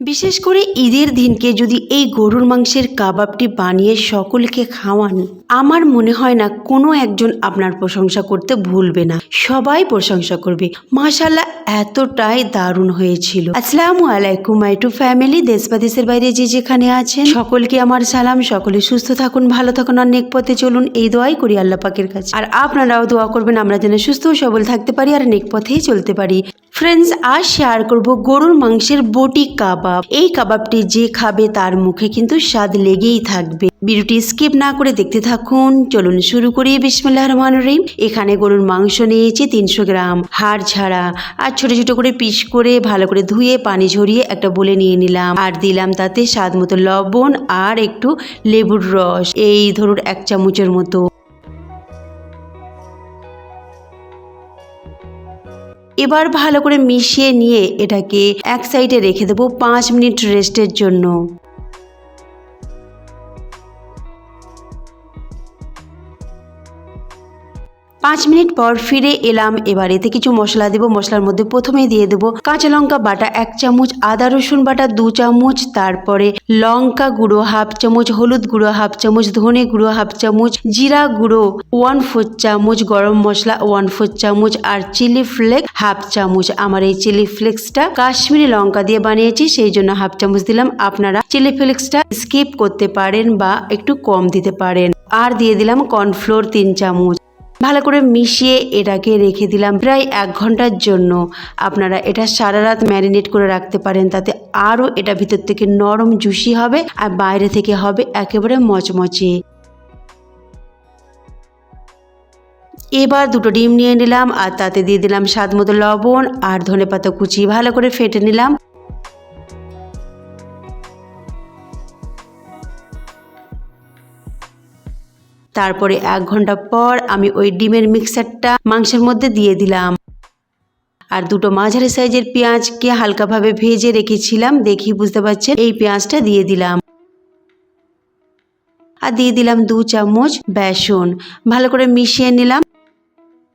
বিশেষ করে ঈদের দিনকে যদি এই গরুর মাংসের কাবাবটি বানিয়ে সকলকে খাওয়ান, আমার মনে হয় না কোনো একজন আপনার প্রশংসা করতে ভুলবে না, সবাই প্রশংসা করবে। মাশাআল্লাহ, এতটাই দারুণ হয়েছিল। আসসালামু আলাইকুম মাই টু ফ্যামিলি। দেশ বা দেশের বাইরে যে যেখানে আছেন সকলকে আমার সালাম। সকলে সুস্থ থাকুন, ভালো থাকুন আর নেক পথে চলুন, এই দোয়াই করি আল্লাহ পাকের কাছে। আর আপনারাও দোয়া করবেন আমরা যেন সুস্থ ও সবল থাকতে পারি আর নেক পথেই চলতে পারি। ফ্রেন্ডস, আজ শেয়ার করব গরুর মাংসের বটি কাবাব। এই কাবাবটি যে খাবে তার মুখে কিন্তু স্বাদ লেগেই থাকবে। ভিডিওটি স্কিপ না করে দেখতে থাকুন। চলুন শুরু করি। বিসমিল্লাহির রহমানির রহিম। এখানে গরুর মাংস নিয়েছি 300 গ্রাম, হাড় ছাড়া, আর ছোট ছোট করে পিস করে ভালো করে ধুয়ে পানি ঝরিয়ে একটা বলে নিয়ে নিলাম। আর দিলাম তাতে স্বাদ মতো লবণ আর একটু লেবুর রস, এই ধরুন 1 চামচের মতো। এবার ভালো করে মিশিয়ে নিয়ে এটাকে এক সাইডে রেখে দেবো 5 মিনিট রেস্টের জন্য। 5 মিনিট পর ফিরে এলাম। এবার এতে কিছু মশলা দেবো। মশলার মধ্যে প্রথমে দিয়ে দেবো কাঁচা লঙ্কা বাটা 1 চামচ, আদা রসুন বাটা 2 চামচ, তারপরে লঙ্কা গুঁড়ো 1/2 চামচ, হলুদ গুঁড়ো 1/2 চামচ, ধনে গুঁড়ো 1/2 চামচ, জিরা গুঁড়ো 1/4 চামচ, গরম মশলা 1/4 চামচ আর চিলি ফ্লেক্স 1/2 চামচ। আমার এই চিলি ফ্লেক্সটা কাশ্মীরি লঙ্কা দিয়ে বানিয়েছি, সেই জন্য 1/2 চামচ দিলাম। আপনারা চিলি ফ্লেক্সটা স্কিপ করতে পারেন বা একটু কম দিতে পারেন। আর দিয়ে দিলাম কর্নফ্লোর 3 চামচ। ভালো করে মিশিয়ে এটাকে রেখে দিলাম প্রায় 1 ঘন্টার জন্য। আপনারা এটা সারা রাত ম্যারিনেট করে রাখতে পারেন, তাতে আরও এটা ভিতর থেকে নরম জুসি হবে আর বাইরে থেকে হবে একেবারে মচমচে। এবার 2টো ডিম নিয়ে নিলাম আর তাতে দিয়ে দিলাম স্বাদ মতো লবণ আর ধনেপাতা কুচি, ভালো করে ফেটে নিলাম। তারপরে 1 ঘন্টা পর আমি ওই ডিমের মিক্সারটা মাংসের মধ্যে দিয়ে দিলাম। আর 2টো মাঝারি সাইজের পেঁয়াজকে হালকাভাবে ভেজে রেখেছিলাম, দেখি বুঝতে পারছেন, এই পেঁয়াজটা দিয়ে দিলাম। আর দিয়ে দিলাম 2 চামচ বেসন, ভালো করে মিশিয়ে নিলাম।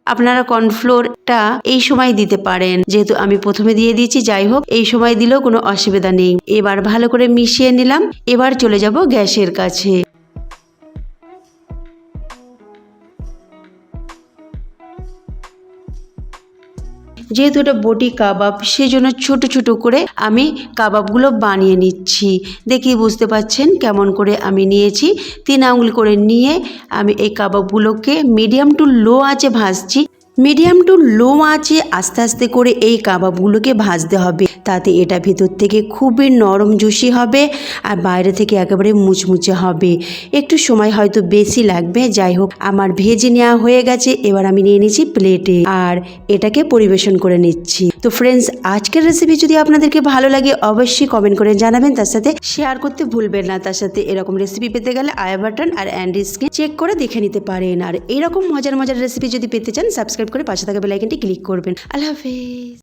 আপনারা কর্নফ্লোরটা এই সময় দিতে পারেন, যেহেতু আমি প্রথমে দিয়ে দিয়েছি, যাই হোক এই সময় দিলেও কোনো অসুবিধা নেই। এবার ভালো করে মিশিয়ে নিলাম। এবার চলে যাব গ্যাসের কাছে। যেহেতু এটা বটি কাবাব, সেজন্য ছোট ছোট করে আমি কাবাবগুলো বানিয়ে নিচ্ছি। দেখি বুঝতে পাচ্ছেন কেমন করে আমি নিয়েছি। 3 আঙুল করে নিয়ে আমি এই কাবাবগুলোকে মিডিয়াম টু লো আঁচে ভাজছি। মিডিয়াম টু লো আঁচে আস্তে আস্তে করে এই কাবাবগুলোকে ভাজতে হবে, তাতে এটা ভিতর থেকে খুবই নরম জুসি হবে আর বাইরে থেকে একেবারে মুচমুচে হবে। একটু সময় হয়তো বেশি লাগবে, যাই হোক আমার ভেজে নেওয়া হয়ে গেছে। এবার আমি নিয়ে নিচ্ছি প্লেটে আর এটাকে পরিবেশন করে নিচ্ছি। তো ফ্রেন্ডস, আজকের রেসিপি যদি আপনাদেরকে ভালো লাগে অবশ্যই কমেন্ট করে জানাবেন, তার সাথে শেয়ার করতে ভুলবেন না। তার সাথে এরকম রেসিপি পেতে গেলে আই বাটন আর এন্ড স্ক্রিন চেক করে দেখে নিতে পারেন। আর এরকম মজার মজার রেসিপি যদি পেতে চান, সাবস্ক্রাইব করে পাশে থাকা বেল আইকনটি ক্লিক করবেন। আল্লাহ হাফেজ।